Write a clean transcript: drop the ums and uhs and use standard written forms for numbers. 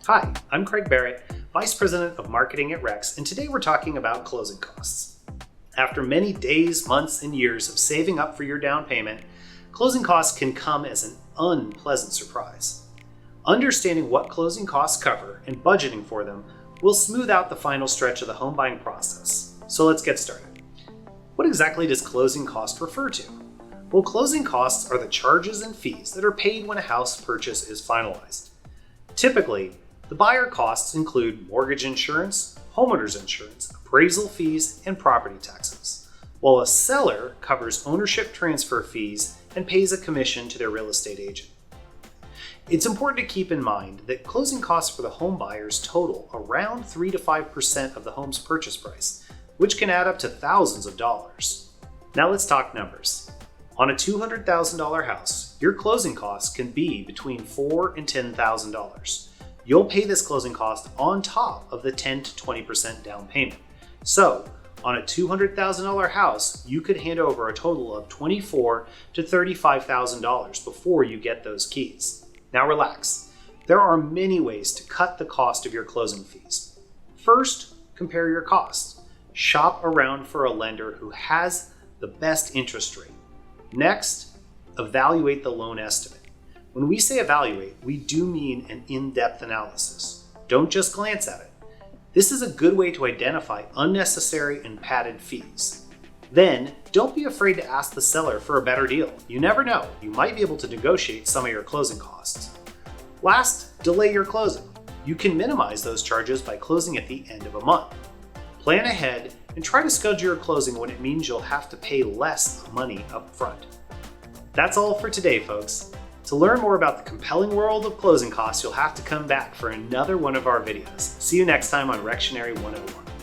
Hi, I'm Craig Barrett, Vice President of Marketing at Rex, and today we're talking about closing costs. After many days, months, and years of saving up for your down payment, closing costs can come as an unpleasant surprise. Understanding what closing costs cover and budgeting for them will smooth out the final stretch of the home buying process. So let's get started. What exactly does closing cost refer to? Well, closing costs are the charges and fees that are paid when a house purchase is finalized. Typically, the buyer costs include mortgage insurance, homeowner's insurance, appraisal fees, and property taxes, while a seller covers ownership transfer fees and pays a commission to their real estate agent. It's important to keep in mind that closing costs for the home buyers total around 3 to 5% of the home's purchase price, which can add up to thousands of dollars. Now let's talk numbers. On a $200,000 house, your closing costs can be between $4,000 and $10,000. You'll pay this closing cost on top of the 10 to 20% down payment. So, on a $200,000 house, you could hand over a total of $24,000 to $35,000 before you get those keys. Now relax. There are many ways to cut the cost of your closing fees. First, compare your costs. Shop around for a lender who has the best interest rate. Next, evaluate the loan estimate. When we say evaluate, we do mean an in-depth analysis. Don't just glance at it. This is a good way to identify unnecessary and padded fees. Then, don't be afraid to ask the seller for a better deal. You never know, you might be able to negotiate some of your closing costs. Last, delay your closing. You can minimize those charges by closing at the end of a month. Plan ahead and try to schedule your closing when it means you'll have to pay less money up front. That's all for today, folks. To learn more about the compelling world of closing costs, you'll have to come back for another one of our videos. See you next time on Rextionary 101.